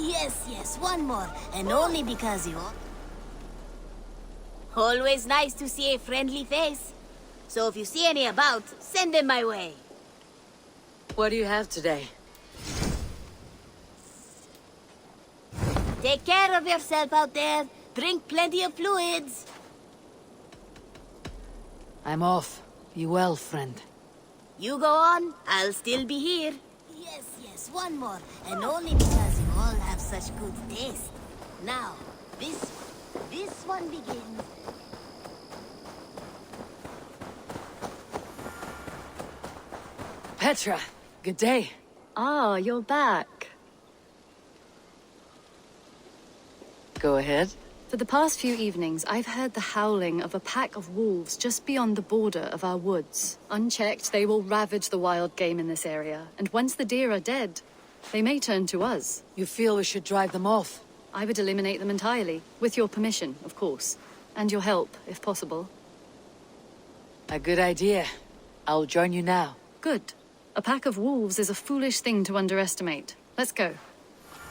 Yes, one more. And only because you... Always nice to see a friendly face. So if you see any about, send them my way. What do you have today? Take care of yourself out there. Drink plenty of fluids. I'm off. Be well, friend. You go on, I'll still be here. Yes, one more. And only because you all have such good taste. Now, this one begins. Petra, good day. Ah, you're back. Go ahead. For the past few evenings, I've heard the howling of a pack of wolves just beyond the border of our woods. Unchecked, they will ravage the wild game in this area, and once the deer are dead, they may turn to us. You feel we should drive them off? I would eliminate them entirely, with your permission, of course. And your help, if possible. A good idea. I'll join you now. Good. A pack of wolves is a foolish thing to underestimate. Let's go.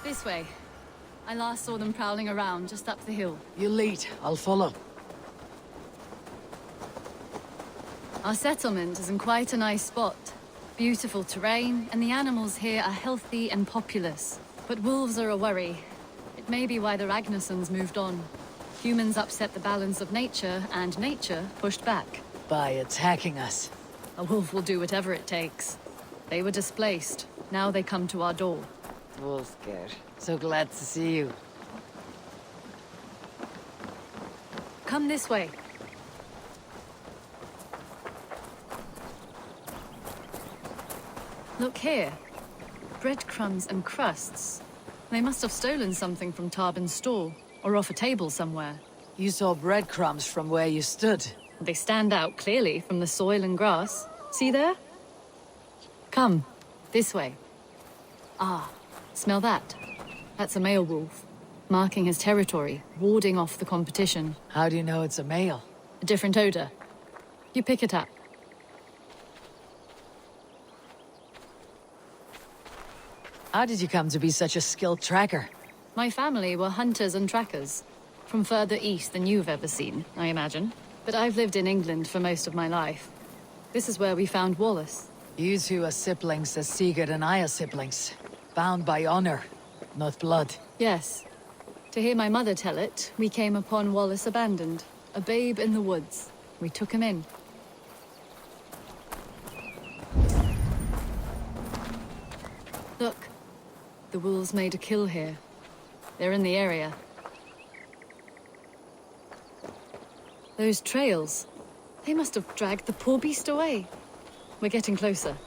This way. I last saw them prowling around just up the hill. You lead. I'll follow. Our settlement is in quite a nice spot. Beautiful terrain, and the animals here are healthy and populous. But wolves are a worry. It may be why the Ragnarsons moved on. Humans upset the balance of nature, and nature pushed back. By attacking us. A wolf will do whatever it takes. They were displaced. Now they come to our door. Wolfgar. So glad to see you. Come this way. Look here. Breadcrumbs and crusts. They must have stolen something from Tarbin's store, or off a table somewhere. You saw breadcrumbs from where you stood. They stand out clearly from the soil and grass. See there? Come, this way. Ah, smell that? That's a male wolf, marking his territory, warding off the competition. How do you know it's a male? A different odor. You pick it up. How did you come to be such a skilled tracker? My family were hunters and trackers. From further east than you've ever seen, I imagine. But I've lived in England for most of my life. This is where we found Wallace. You two are siblings as Sigurd and I are siblings. Bound by honor, not blood. Yes. To hear my mother tell it, we came upon Wallace abandoned. A babe in the woods. We took him in. Look. The wolves made a kill here. They're in the area. Those trails. They must have dragged the poor beast away. We're getting closer.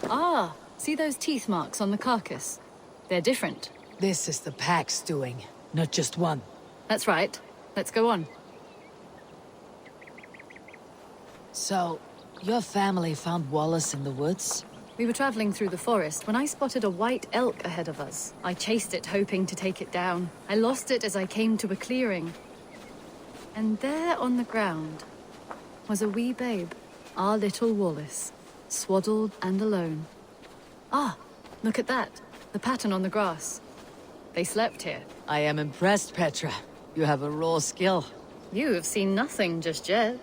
Ah, see those teeth marks on the carcass? They're different. This is the pack's doing, not just one. That's right. Let's go on. So, your family found Wallace in the woods? We were traveling through the forest when I spotted a white elk ahead of us. I chased it, hoping to take it down. I lost it as I came to a clearing. And there on the ground was a wee babe, our little Wallace, swaddled and alone. Ah, look at that. The pattern on the grass. They slept here. I am impressed, Petra. You have a raw skill. You have seen nothing just yet.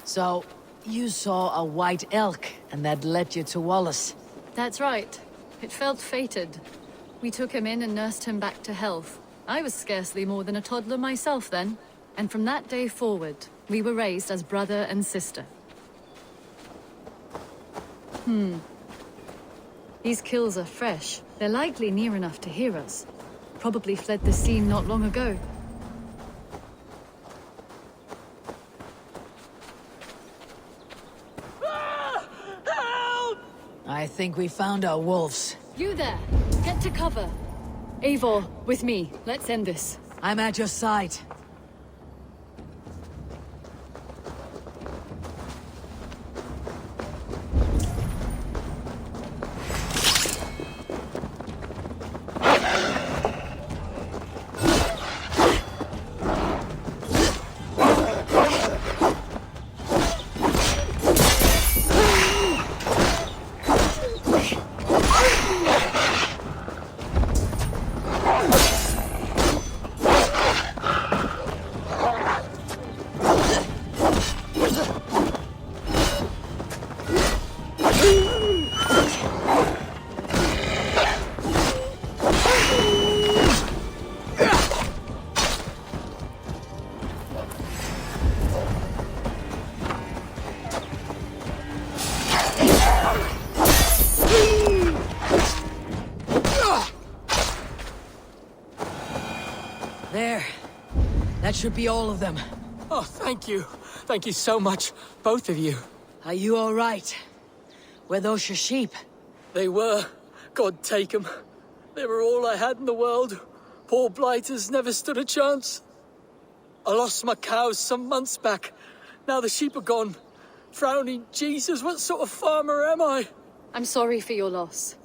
So, you saw a white elk, and that led you to Wallace. That's right. It felt fated. We took him in and nursed him back to health. I was scarcely more than a toddler myself then. And from that day forward, we were raised as brother and sister. These kills are fresh. They're likely near enough to hear us. Probably fled the scene not long ago. I think we found our wolves. You there! Get to cover! Eivor, with me. Let's end this. I'm at your side. There. That should be all of them. Oh, thank you. Thank you so much, both of you. Are you all right? Were those your sheep? They were. God take 'em. They were all I had in the world. Poor blighters never stood a chance. I lost my cows some months back. Now the sheep are gone. Frowning Jesus, what sort of farmer am I? I'm sorry for your loss.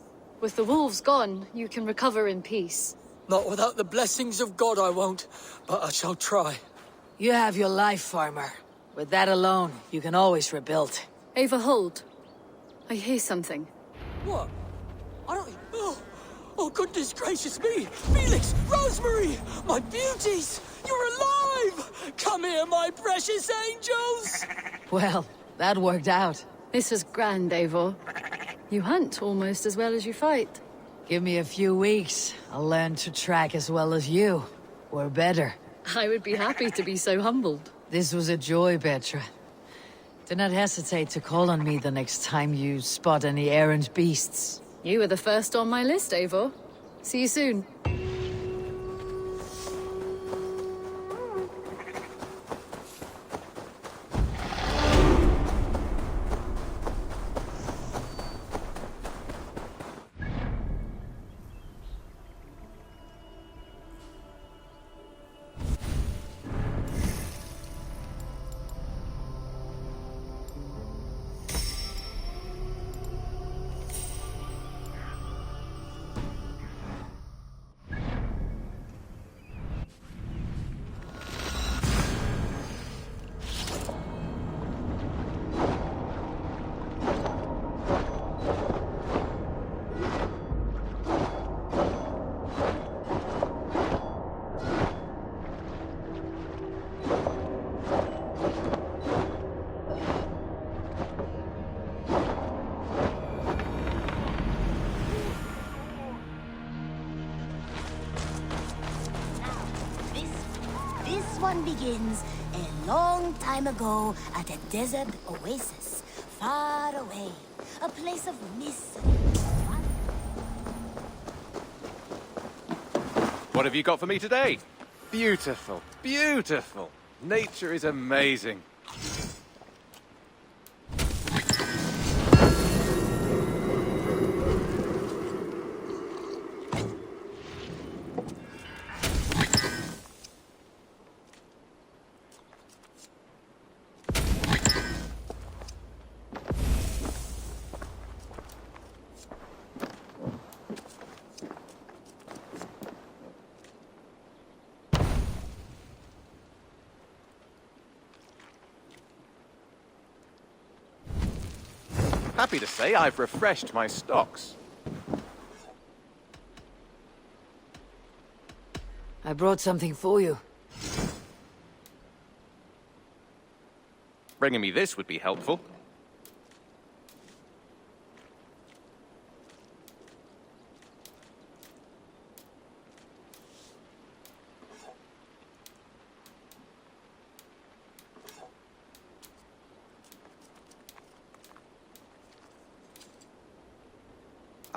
With the wolves gone, you can recover in peace. Not without the blessings of God I won't, but I shall try. You have your life, farmer. With that alone, you can always rebuild. Ava, hold. I hear something. What? I don't... Oh, goodness gracious me! Felix! Rosemary! My beauties! You're alive! Come here, my precious angels! Well, that worked out. This is grand, Eivor. You hunt almost as well as you fight. Give me a few weeks. I'll learn to track as well as you. Or better. I would be happy to be so humbled. This was a joy, Petra. Do not hesitate to call on me the next time you spot any errant beasts. You were the first on my list, Eivor. See you soon. This one begins a long time ago at a desert oasis, far away, a place of mystery. What have you got for me today? Beautiful, beautiful. Nature is amazing. Happy to say I've refreshed my stocks. I brought something for you. Bringing me this would be helpful.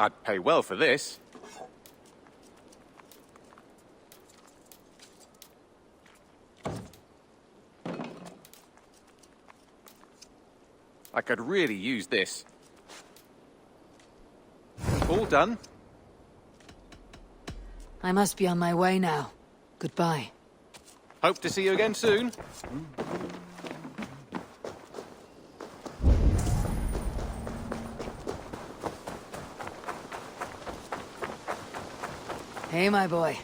I'd pay well for this. I could really use this. All done. I must be on my way now. Goodbye. Hope to see you again soon. Hey, my boy.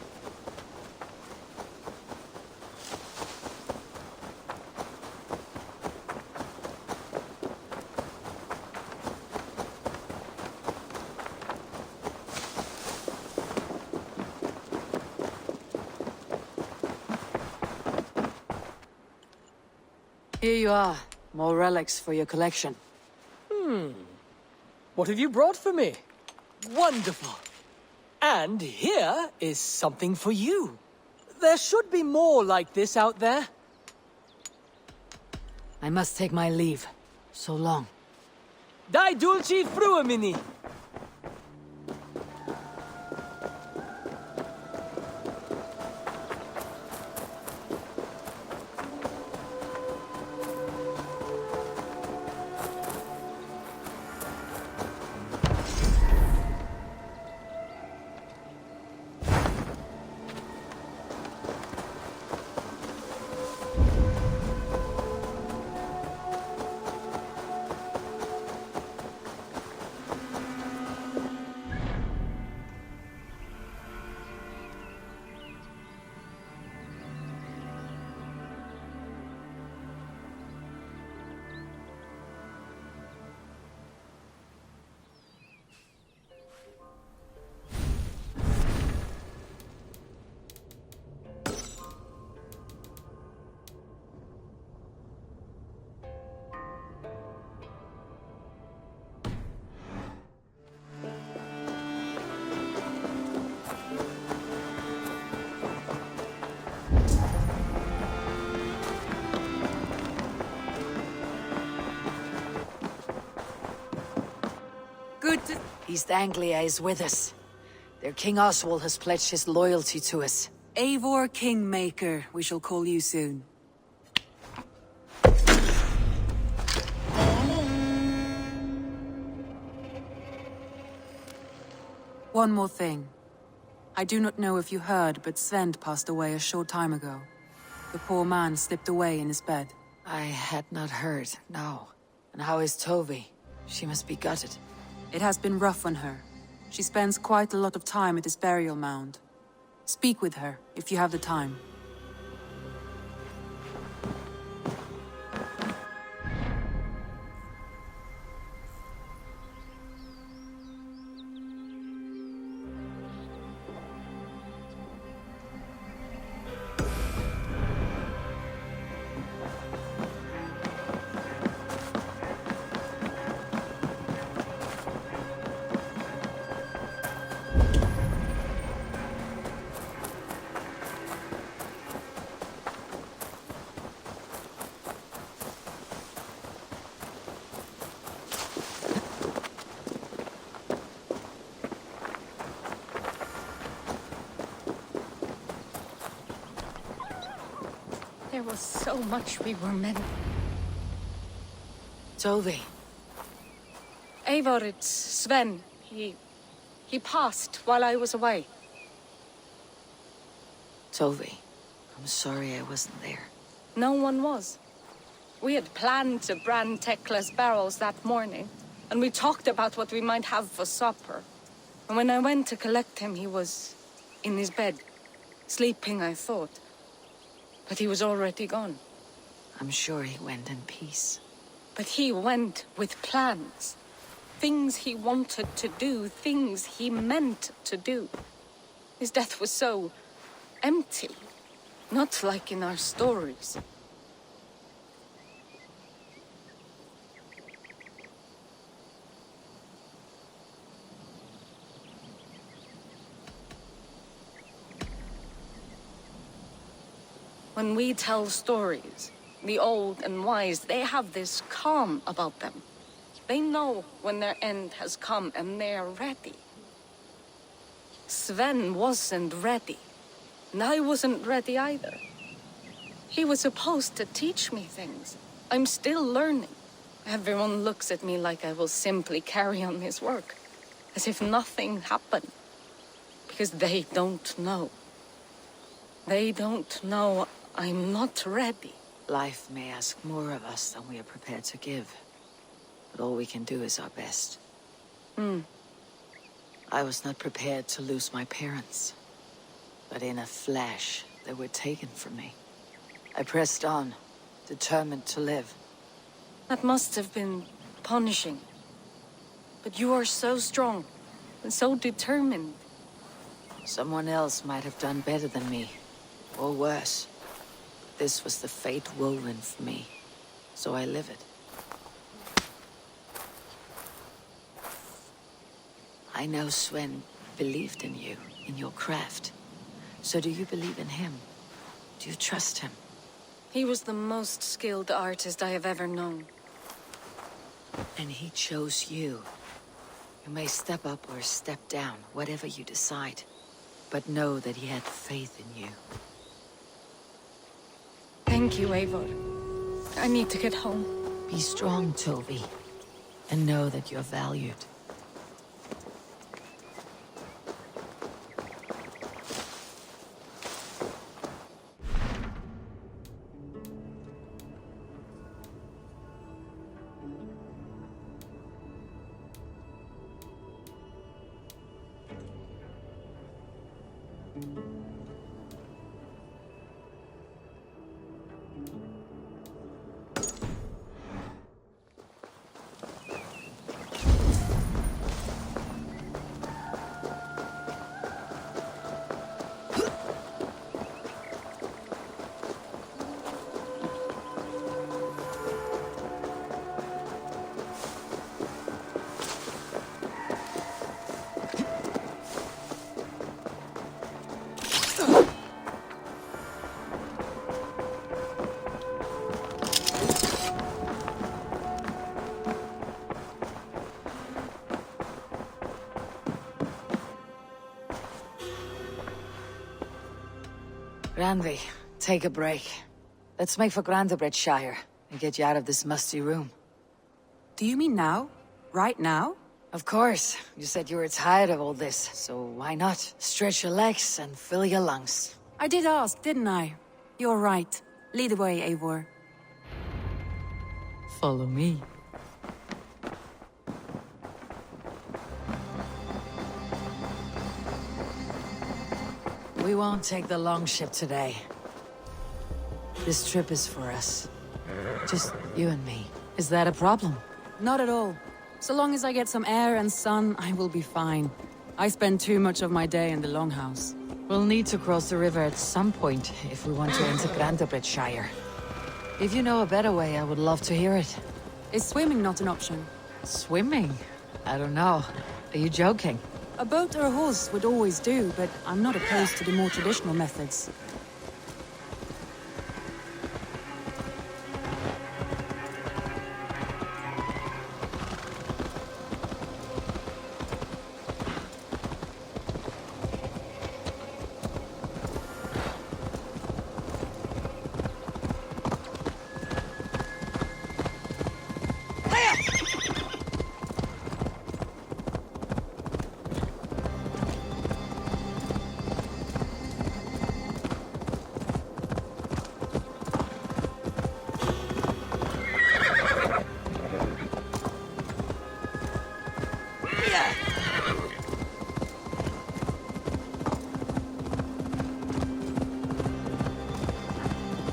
Here you are. More relics for your collection. What have you brought for me? Wonderful. And here is something for you. There should be more like this out there. I must take my leave. So long. Dai dulci fruemini. East Anglia is with us. Their King Oswald has pledged his loyalty to us. Eivor Kingmaker, we shall call you soon. One more thing. I do not know if you heard, but Sven passed away a short time ago. The poor man slipped away in his bed. I had not heard, no. And how is Tovi? She must be gutted. It has been rough on her. She spends quite a lot of time at his burial mound. Speak with her, if you have the time. There was so much we were meant. Tovi, Eivor, it's Sven. He passed while I was away. Tovi, I'm sorry I wasn't there. No one was. We had planned to brand Tekla's barrels that morning, and we talked about what we might have for supper. And when I went to collect him, he was in his bed, sleeping, I thought. But he was already gone. I'm sure he went in peace. But he went with plans. Things he wanted to do, things he meant to do. His death was so empty, not like in our stories. When we tell stories, the old and wise, they have this calm about them. They know when their end has come and they're ready. Sven wasn't ready, and I wasn't ready either. He was supposed to teach me things. I'm still learning. Everyone looks at me like I will simply carry on his work, as if nothing happened, because they don't know. They don't know I'm not ready. Life may ask more of us than we are prepared to give. But all we can do is our best. I was not prepared to lose my parents. But in a flash, they were taken from me. I pressed on, determined to live. That must have been punishing. But you are so strong, and so determined. Someone else might have done better than me, or worse. This was the fate woven for me, so I live it. I know Sven believed in you, in your craft. So do you believe in him? Do you trust him? He was the most skilled artist I have ever known. And he chose you. You may step up or step down, whatever you decide. But know that he had faith in you. Thank you, Eivor. I need to get home. Be strong, Tovi. And know that you're valued. Ranvi, take a break. Let's make for Grantebridgeshire and get you out of this musty room. Do you mean now? Right now? Of course. You said you were tired of all this, so why not? Stretch your legs and fill your lungs. I did ask, didn't I? You're right. Lead the way, Eivor. Follow me. We won't take the long ship today. This trip is for us. Just you and me. Is that a problem? Not at all. So long as I get some air and sun, I will be fine. I spend too much of my day in the Longhouse. We'll need to cross the river at some point if we want to enter Grantebridgeshire. If you know a better way, I would love to hear it. Is swimming not an option? Swimming? I don't know. Are you joking? A boat or a horse would always do, but I'm not opposed to the more traditional methods.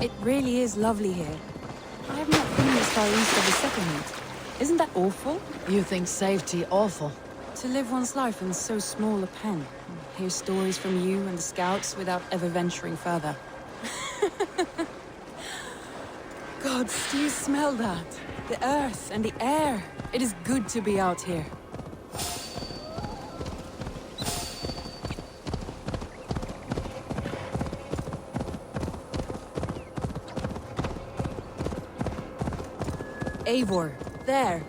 It really is lovely here. I have not been this far east of the settlement. Isn't that awful? You think safety awful? To live one's life in so small a pen. Hear stories from you and the scouts without ever venturing further. Gods, do you smell that? The earth and the air. It is good to be out here. Eivor, there.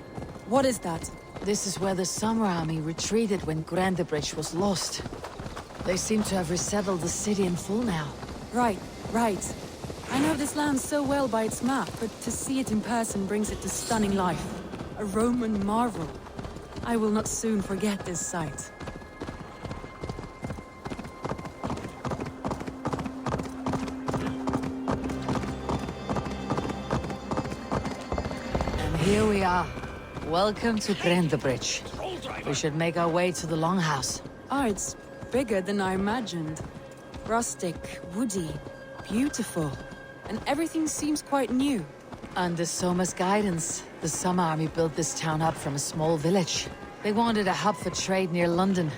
What is that? This is where the Summer Army retreated when Grantebridge was lost. They seem to have resettled the city in full now. Right, right. I know this land so well by its map, but to see it in person brings it to stunning life. A Roman marvel. I will not soon forget this sight. And here we are. Welcome to Grantebridge. We should make our way to the Longhouse. Ah, it's bigger than I imagined. Rustic, woody, beautiful. And everything seems quite new. Under Soma's guidance, the Summer Army built this town up from a small village. They wanted a hub for trade near London,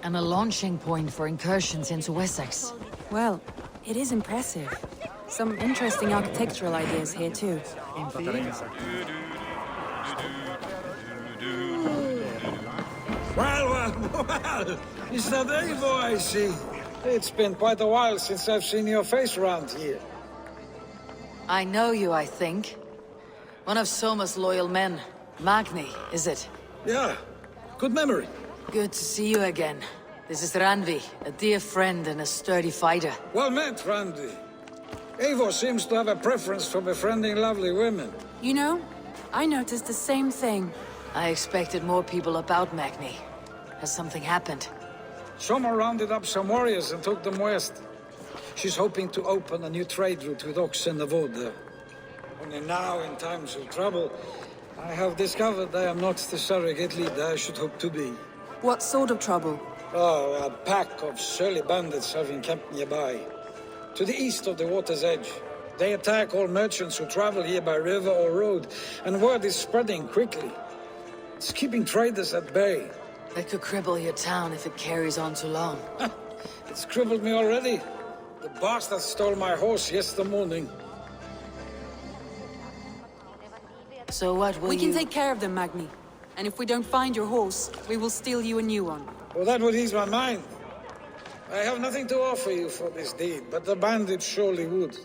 and a launching point for incursions into Wessex. Well, it is impressive. Some interesting architectural ideas here too. Well, it's that Eivor I see. It's been quite a while since I've seen your face around here. I know you, I think. One of Soma's loyal men. Magni, is it? Yeah, good memory. Good to see you again. This is Ranvi, a dear friend and a sturdy fighter. Well met, Randy. Eivor seems to have a preference for befriending lovely women. You know, I noticed the same thing. I expected more people about Magni. Has something happened? Soma rounded up some warriors and took them west. She's hoping to open a new trade route with oxen and wood there. Only now, in times of trouble, I have discovered I am not the surrogate leader I should hope to be. What sort of trouble? Oh, a pack of surly bandits have encamped nearby. To the east of the water's edge. They attack all merchants who travel here by river or road, and word is spreading quickly. It's keeping traders at bay. That could cripple your town if it carries on too long. It's crippled me already. The bastard stole my horse yesterday morning. So what will We you... can take care of them, Magni. And if we don't find your horse, we will steal you a new one. Well, that would ease my mind. I have nothing to offer you for this deed, but the bandits surely would.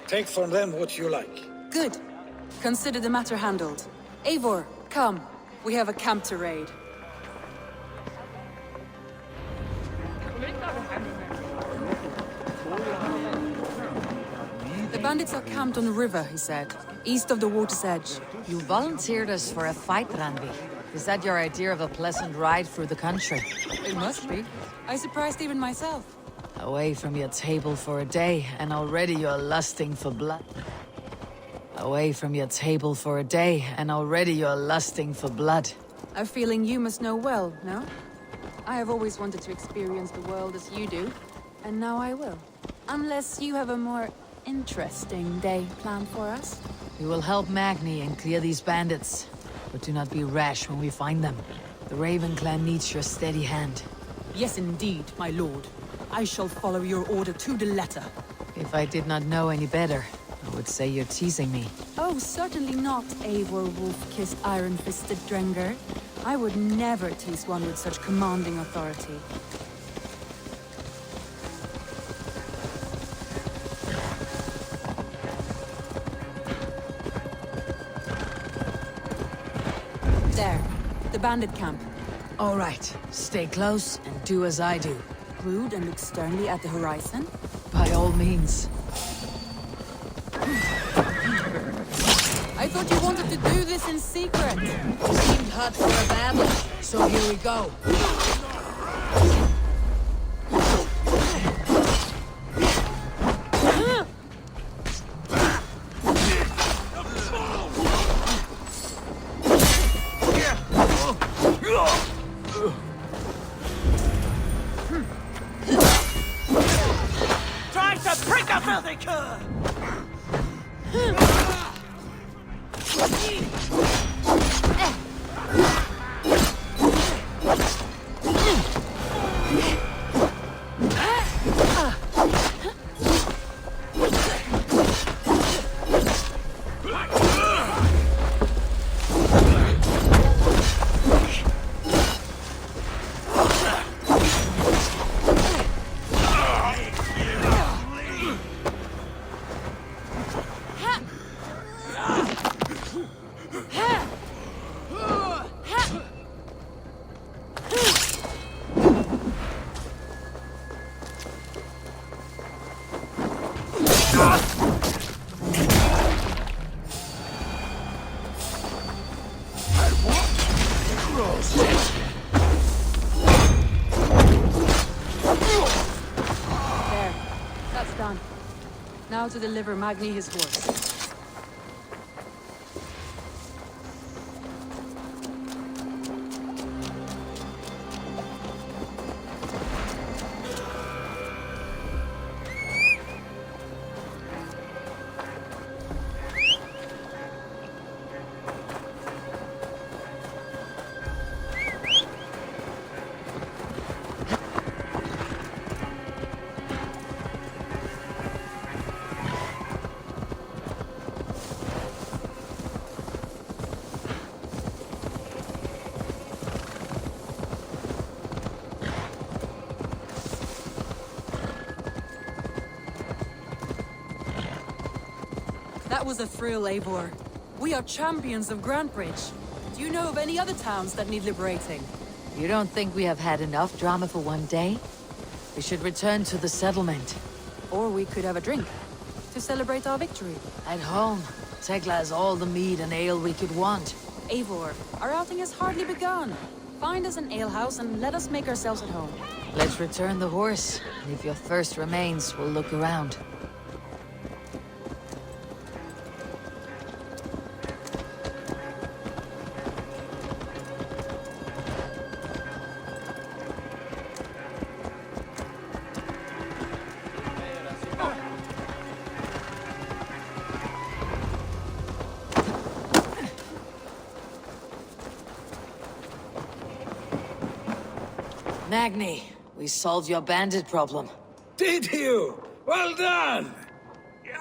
Take from them what you like. Good. Consider the matter handled. Eivor, come. We have a camp to raid. bandits are camped on the river, he said, east of the water's edge. You volunteered us for a fight, Ranvi. Is that your idea of a pleasant ride through the country? It must be. I surprised even myself. Away from your table for a day, and already you're lusting for blood. Away from your table for a day, and already you're lusting for blood. A feeling you must know well, no? I have always wanted to experience the world as you do, and now I will. Unless you have a more interesting day planned for us. We will help Magni and clear these bandits, but do not be rash when we find them. The Raven clan needs your steady hand. Yes, indeed, my lord. I shall follow your order to the letter. If I did not know any better, I would say you're teasing me. Oh, certainly not, Eivor wolf-kissed iron-fisted Drenger. I would never tease one with such commanding authority. There, the bandit camp. All right, stay close and do as I do. Rude and look sternly at the horizon. By all means. I thought you wanted to do this in secret. Seemed hot for a battle, so here we go. Try to break a filthy cur! There. That's done. Now to deliver Magni his horse. That was a thrill, Eivor. We are champions of Grantbridge. Do you know of any other towns that need liberating? You don't think we have had enough drama for one day? We should return to the settlement. Or we could have a drink, to celebrate our victory. At home, Tekla has all the mead and ale we could want. Eivor, our outing has hardly begun. Find us an alehouse and let us make ourselves at home. Let's return the horse. If your thirst remains, we'll look around. Magni, we solved your bandit problem. Did you? Well done!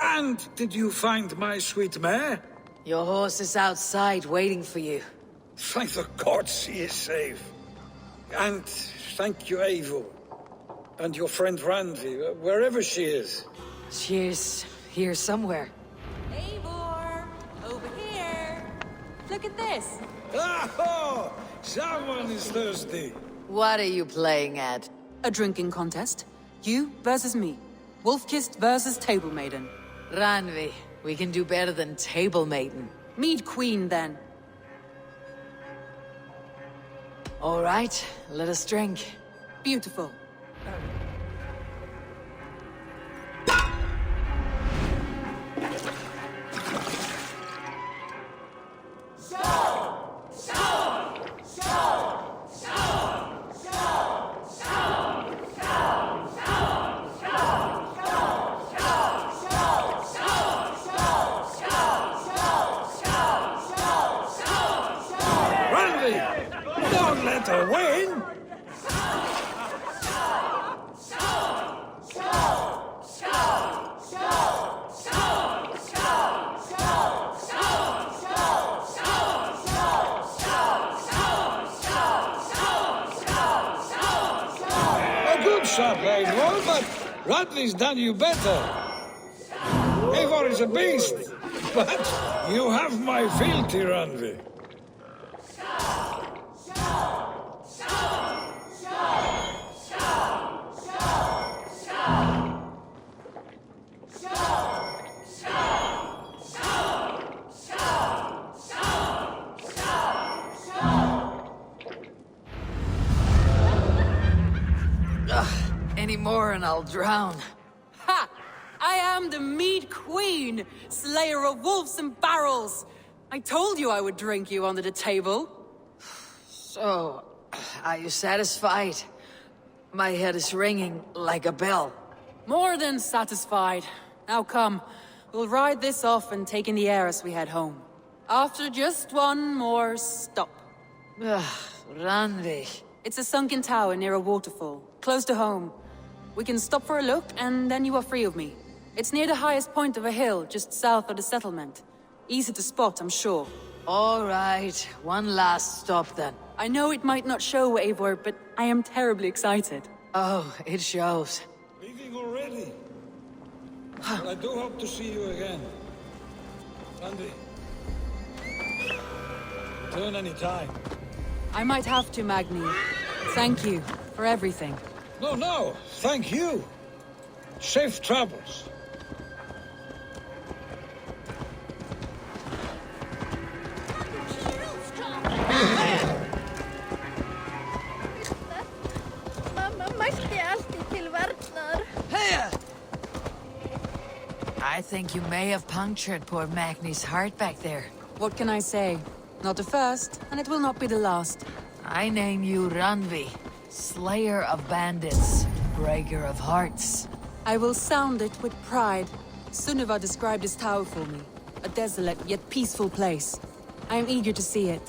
And did you find my sweet mare? Your horse is outside waiting for you. Thank the gods he is safe. And thank you, Eivor. And your friend Ranvi, wherever she is. She's here somewhere. Eivor! Over here! Look at this! Oh, someone is thirsty. What are you playing at? A drinking contest. You versus me. Wolf-kissed versus Table Maiden. Ranvi, we can do better than table mating. Mead Queen, then. All right, let us drink. Beautiful. Don't let her win! A good shot, Eivor, but Radley's done you better. Eivor is a beast, but you have my fealty, Randvi. Any more and I'll drown. Ha! I am the Mead Queen, slayer of wolves and barrels. I told you I would drink you under the table. So, are you satisfied? My head is ringing like a bell. More than satisfied. Now come, we'll ride this off and take in the air as we head home. After just one more stop. Ranvi. It's a sunken tower near a waterfall, close to home. We can stop for a look, and then you are free of me. It's near the highest point of a hill, just south of the settlement. Easy to spot, I'm sure. All right, one last stop then. I know it might not show, Eivor, but I am terribly excited. Oh, it shows. Leaving already? Well, I do hope to see you again. Andy. Return any time. I might have to, Magni. Thank you for everything. No, thank you. Safe travels. Mamma mælti alltid til varnar. I think you may have punctured poor Magni's heart back there. What can I say? Not the first, and it will not be the last. I name you Ranvi, slayer of bandits, breaker of hearts. I will sound it with pride. Sunniva described this tower for me. A desolate yet peaceful place. I am eager to see it.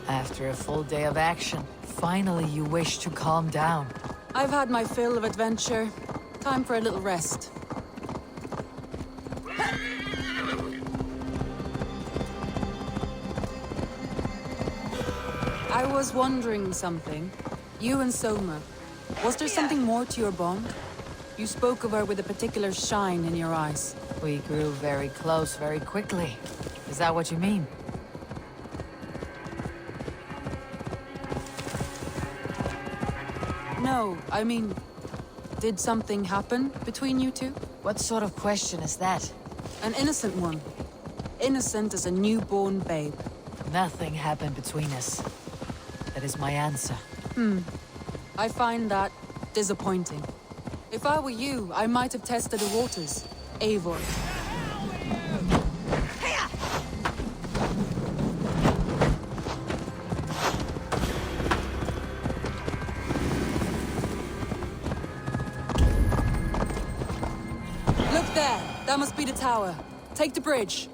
After a full day of action, finally you wish to calm down. I've had my fill of adventure. Time for a little rest. I was wondering something. You and Soma, was there something more to your bond? You spoke of her with a particular shine in your eyes. We grew very close very quickly. Is that what you mean? No, I mean, did something happen between you two? What sort of question is that? An innocent one. Innocent as a newborn babe. Nothing happened between us. That is my answer. I find that disappointing. If I were you, I might have tested the waters. Eivor. Look there! That must be the tower. Take the bridge.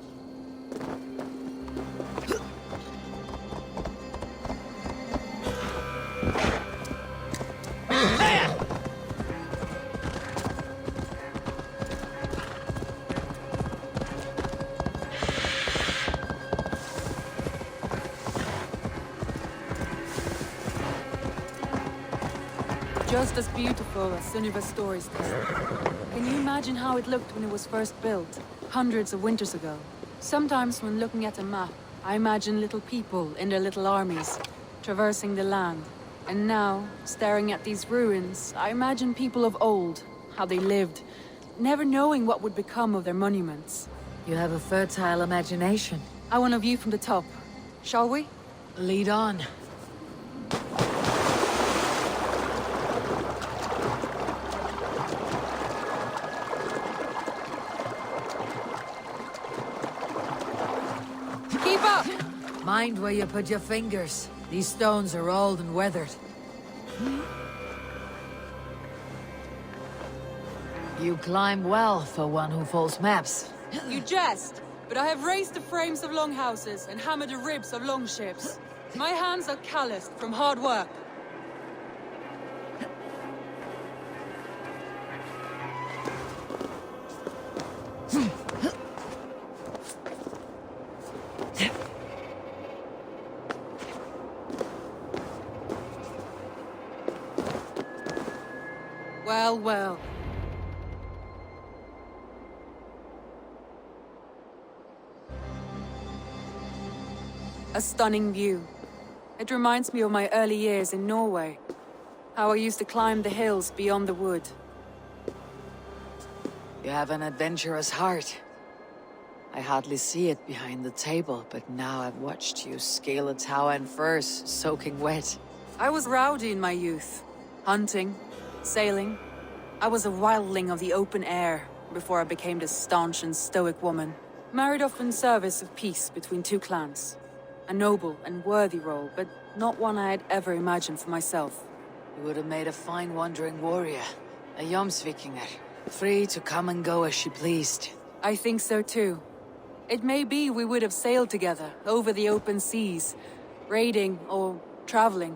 Just as beautiful as Sunniva's stories tell. Can you imagine how it looked when it was first built, hundreds of winters ago? Sometimes when looking at a map, I imagine little people in their little armies, traversing the land. And now, staring at these ruins, I imagine people of old, how they lived, never knowing what would become of their monuments. You have a fertile imagination. I want a view from the top. Shall we? Lead on. Keep up! Mind where you put your fingers. These stones are old and weathered. You climb well for one who folds maps. You jest, but I have raised the frames of longhouses and hammered the ribs of longships. My hands are calloused from hard work. Well, well. A stunning view. It reminds me of my early years in Norway. How I used to climb the hills beyond the wood. You have an adventurous heart. I hardly see it behind the table, but now I've watched you scale a tower in furs, soaking wet. I was rowdy in my youth. Hunting, sailing. I was a wildling of the open air before I became this staunch and stoic woman. Married off in service of peace between two clans. A noble and worthy role, but not one I had ever imagined for myself. You would have made a fine wandering warrior. A Jomsvikinger. Free to come and go as she pleased. I think so too. It may be we would have sailed together, over the open seas, raiding or traveling.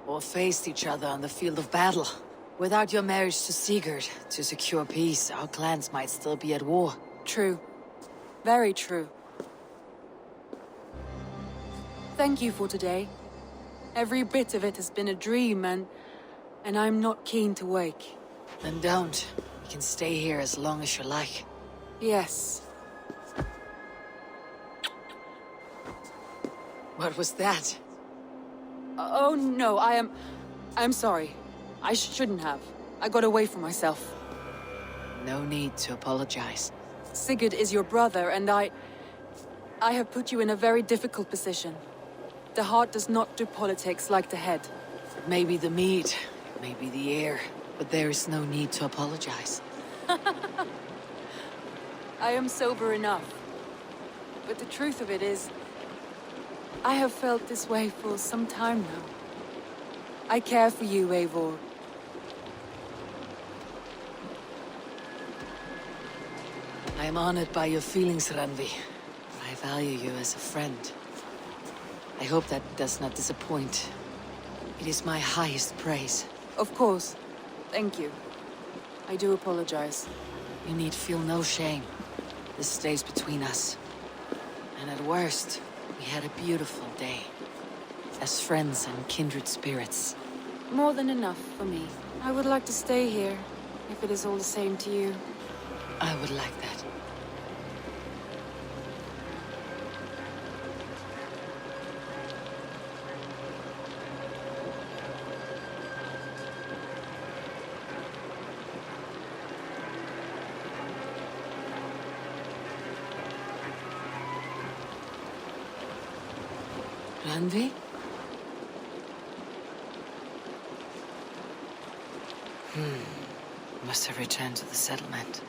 Or faced each other on the field of battle. Without your marriage to Sigurd, to secure peace, our clans might still be at war. True. Very true. Thank you for today. Every bit of it has been a dream, and I'm not keen to wake. Then don't. You can stay here as long as you like. Yes. What was that? Oh no, I'm sorry. I shouldn't have. I got away from myself. No need to apologize. Sigurd is your brother, and I have put you in a very difficult position. The heart does not do politics like the head. Maybe the meat, maybe the air, but there is no need to apologize. I am sober enough. But the truth of it is, I have felt this way for some time now. I care for you, Eivor. I am honored by your feelings, Randvi. I value you as a friend. I hope that does not disappoint. It is my highest praise. Of course. Thank you. I do apologize. You need feel no shame. This stays between us. And at worst, we had a beautiful day. As friends and kindred spirits. More than enough for me. I would like to stay here, if it is all the same to you. I would like that. Randvi? Must have returned to the settlement.